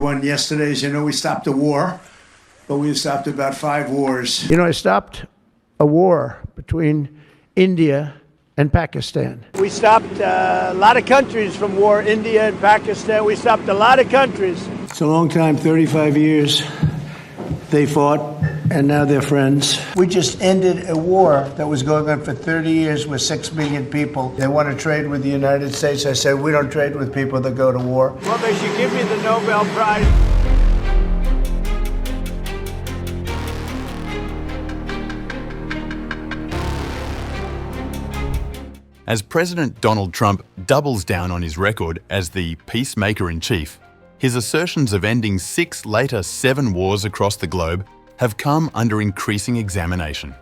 One yesterday, as you know, we stopped a war, but we've stopped about 5 wars. I stopped a war between India and Pakistan. We stopped a lot of countries from war, India and Pakistan. We stopped a lot of countries. It's a long time, 35 years. They fought, and now they're friends. We just ended a war that was going on for 30 years with 6 million people. They want to trade with the United States. I said, we don't trade with people that go to war. Well, they should give me the Nobel Prize. As President Donald Trump doubles down on his record as the peacemaker-in-chief, his assertions of ending 6 later 7 wars across the globe have come under increasing examination.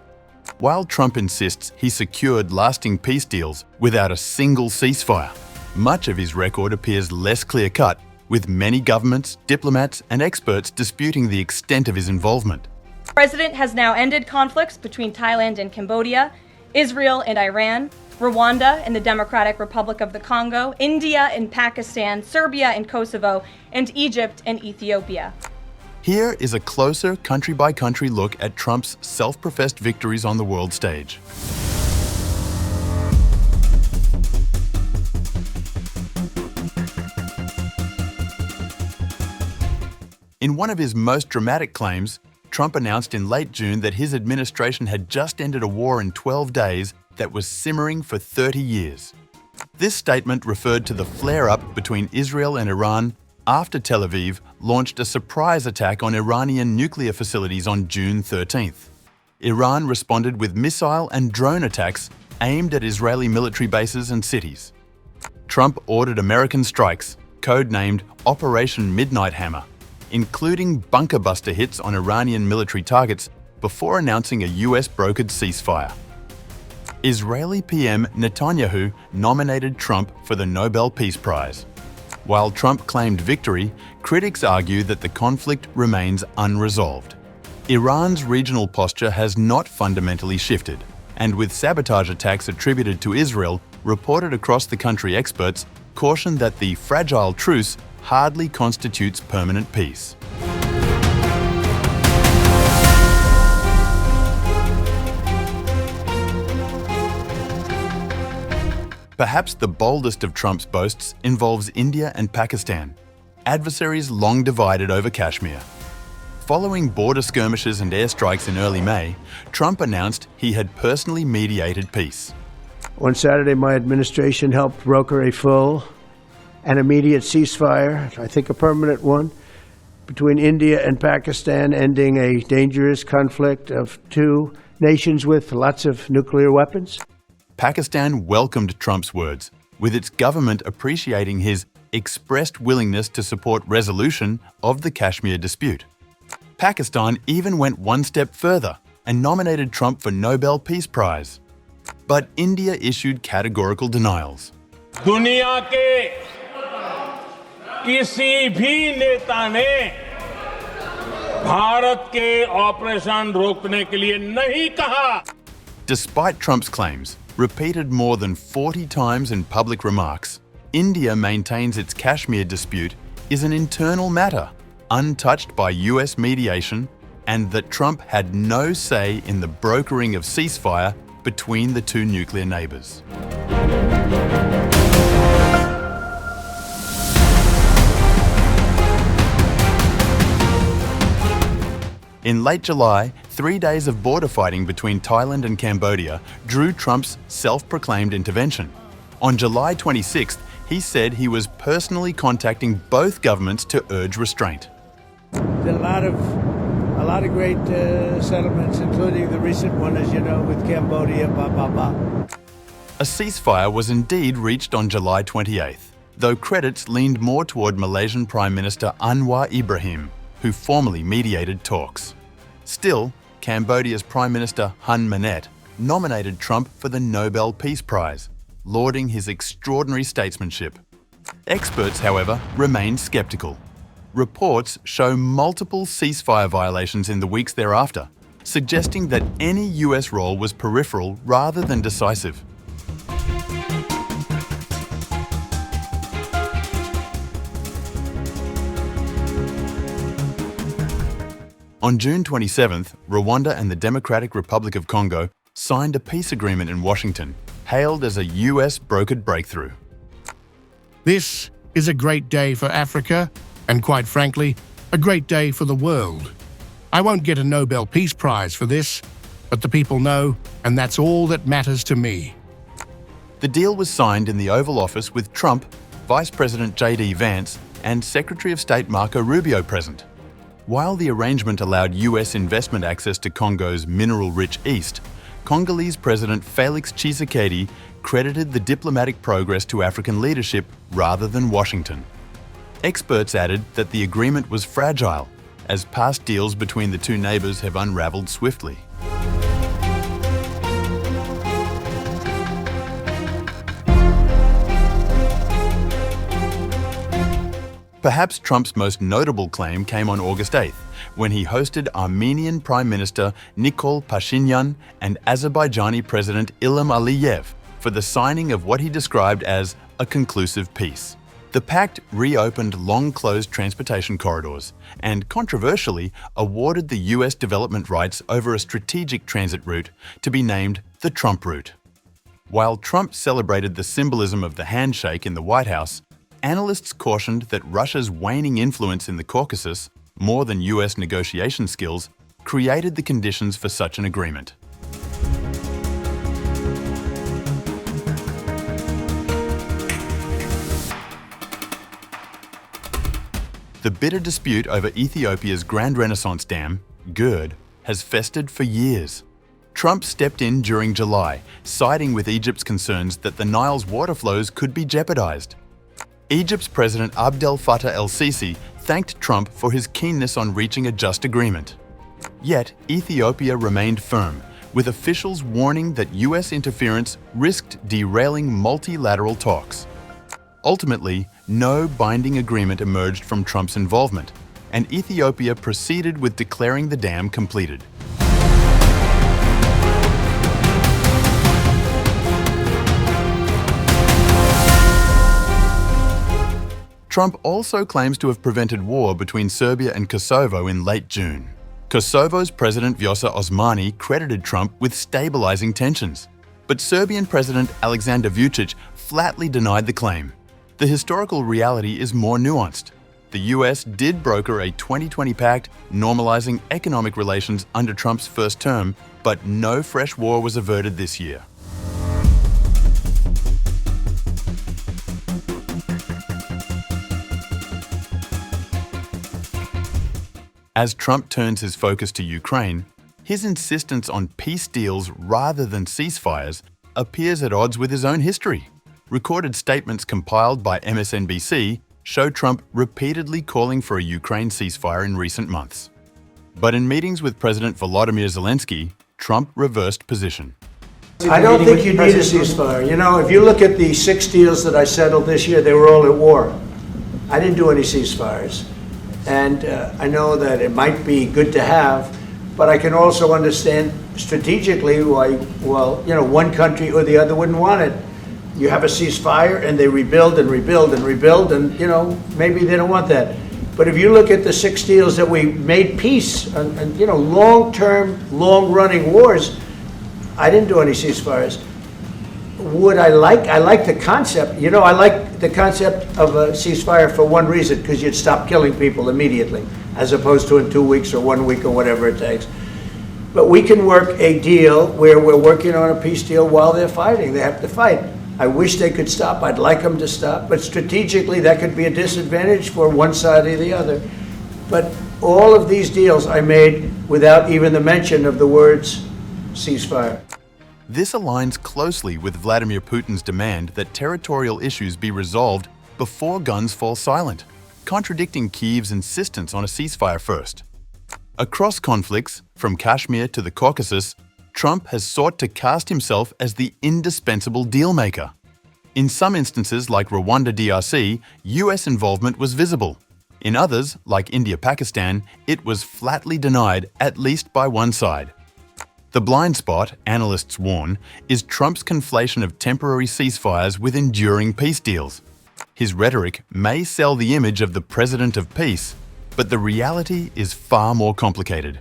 While Trump insists he secured lasting peace deals without a single ceasefire, much of his record appears less clear-cut, with many governments, diplomats, and experts disputing the extent of his involvement. The president has now ended conflicts between Thailand and Cambodia, Israel and Iran, Rwanda and the Democratic Republic of the Congo, India and Pakistan, Serbia and Kosovo, and Egypt and Ethiopia. Here is a closer country-by-country look at Trump's self-professed victories on the world stage. In one of his most dramatic claims, Trump announced in late June that his administration had just ended a war in 12 days that was simmering for 30 years. This statement referred to the flare-up between Israel and Iran after Tel Aviv launched a surprise attack on Iranian nuclear facilities on June 13th. Iran responded with missile and drone attacks aimed at Israeli military bases and cities. Trump ordered American strikes, codenamed Operation Midnight Hammer, including bunker buster hits on Iranian military targets before announcing a US-brokered ceasefire. Israeli PM Netanyahu nominated Trump for the Nobel Peace Prize. While Trump claimed victory, critics argue that the conflict remains unresolved. Iran's regional posture has not fundamentally shifted, and with sabotage attacks attributed to Israel reported across the country, experts caution that the fragile truce hardly constitutes permanent peace. Perhaps the boldest of Trump's boasts involves India and Pakistan, adversaries long divided over Kashmir. Following border skirmishes and airstrikes in early May, Trump announced he had personally mediated peace. On Saturday, my administration helped broker a full and immediate ceasefire, I think a permanent one, between India and Pakistan, ending a dangerous conflict of 2 nations with lots of nuclear weapons. Pakistan welcomed Trump's words, with its government appreciating his expressed willingness to support resolution of the Kashmir dispute. Pakistan even went one step further and nominated Trump for Nobel Peace Prize. But India issued categorical denials. दुनिया के किसी भी नेता ने भारत के operation रोकने के लिए नहीं कहा. Despite Trump's claims, repeated more than 40 times in public remarks, India maintains its Kashmir dispute is an internal matter, untouched by US mediation, and that Trump had no say in the brokering of ceasefire between the 2 nuclear neighbors. In late July, 3 days of border fighting between Thailand and Cambodia drew Trump's self-proclaimed intervention. On July 26th, he said he was personally contacting both governments to urge restraint. There's a lot of great settlements, including the recent one, as you know, with Cambodia, A ceasefire was indeed reached on July 28th, though credits leaned more toward Malaysian Prime Minister Anwar Ibrahim, who formally mediated talks. Still, Cambodia's Prime Minister Hun Manet nominated Trump for the Nobel Peace Prize, lauding his extraordinary statesmanship. Experts, however, remain skeptical. Reports show multiple ceasefire violations in the weeks thereafter, suggesting that any US role was peripheral rather than decisive. On June 27th, Rwanda and the Democratic Republic of Congo signed a peace agreement in Washington, hailed as a US-brokered breakthrough. This is a great day for Africa, and quite frankly, a great day for the world. I won't get a Nobel Peace Prize for this, but the people know, and that's all that matters to me. The deal was signed in the Oval Office with Trump, Vice President J.D. Vance, and Secretary of State Marco Rubio present. While the arrangement allowed US investment access to Congo's mineral-rich east, Congolese President Félix Tshisekedi credited the diplomatic progress to African leadership rather than Washington. Experts added that the agreement was fragile, as past deals between the two neighbours have unravelled swiftly. Perhaps Trump's most notable claim came on August 8th, when he hosted Armenian Prime Minister Nikol Pashinyan and Azerbaijani President Ilham Aliyev for the signing of what he described as a conclusive peace. The pact reopened long-closed transportation corridors and, controversially, awarded the US development rights over a strategic transit route to be named the Trump route. While Trump celebrated the symbolism of the handshake in the White House, analysts cautioned that Russia's waning influence in the Caucasus, more than US negotiation skills, created the conditions for such an agreement. The bitter dispute over Ethiopia's Grand Renaissance Dam, GERD, has festered for years. Trump stepped in during July, siding with Egypt's concerns that the Nile's water flows could be jeopardized. Egypt's President Abdel Fattah el-Sisi thanked Trump for his keenness on reaching a just agreement. Yet, Ethiopia remained firm, with officials warning that US interference risked derailing multilateral talks. Ultimately, no binding agreement emerged from Trump's involvement, and Ethiopia proceeded with declaring the dam completed. Trump also claims to have prevented war between Serbia and Kosovo in late June. Kosovo's President Vjosa Osmani credited Trump with stabilizing tensions, but Serbian President Aleksandar Vučić flatly denied the claim. The historical reality is more nuanced. The US did broker a 2020 pact normalizing economic relations under Trump's first term, but no fresh war was averted this year. As Trump turns his focus to Ukraine, his insistence on peace deals rather than ceasefires appears at odds with his own history. Recorded statements compiled by MSNBC show Trump repeatedly calling for a Ukraine ceasefire in recent months. But in meetings with President Volodymyr Zelensky, Trump reversed position. I don't think you need a ceasefire. You know, if you look at the 6 deals that I settled this year, they were all at war. I didn't do any ceasefires. And I know that it might be good to have, but I can also understand strategically why, well, you know, one country or the other wouldn't want it. You have a ceasefire and they rebuild and rebuild and rebuild, and, you know, maybe they don't want that. But if you look at the 6 deals that we made peace and you know, long-term, long-running wars, I didn't do any ceasefires. Would I like the concept, you know, I like the concept of a ceasefire for one reason, because you'd stop killing people immediately, as opposed to in 2 weeks or 1 week or whatever it takes. But we can work a deal where we're working on a peace deal while they're fighting. They have to fight. I wish they could stop. I'd like them to stop. But strategically, that could be a disadvantage for one side or the other. But all of these deals I made without even the mention of the words ceasefire. This aligns closely with Vladimir Putin's demand that territorial issues be resolved before guns fall silent, contradicting Kyiv's insistence on a ceasefire first. Across conflicts, from Kashmir to the Caucasus, Trump has sought to cast himself as the indispensable dealmaker. In some instances, like Rwanda-DRC, US involvement was visible. In others, like India-Pakistan, it was flatly denied, at least by one side. The blind spot, analysts warn, is Trump's conflation of temporary ceasefires with enduring peace deals. His rhetoric may sell the image of the president of peace, but the reality is far more complicated.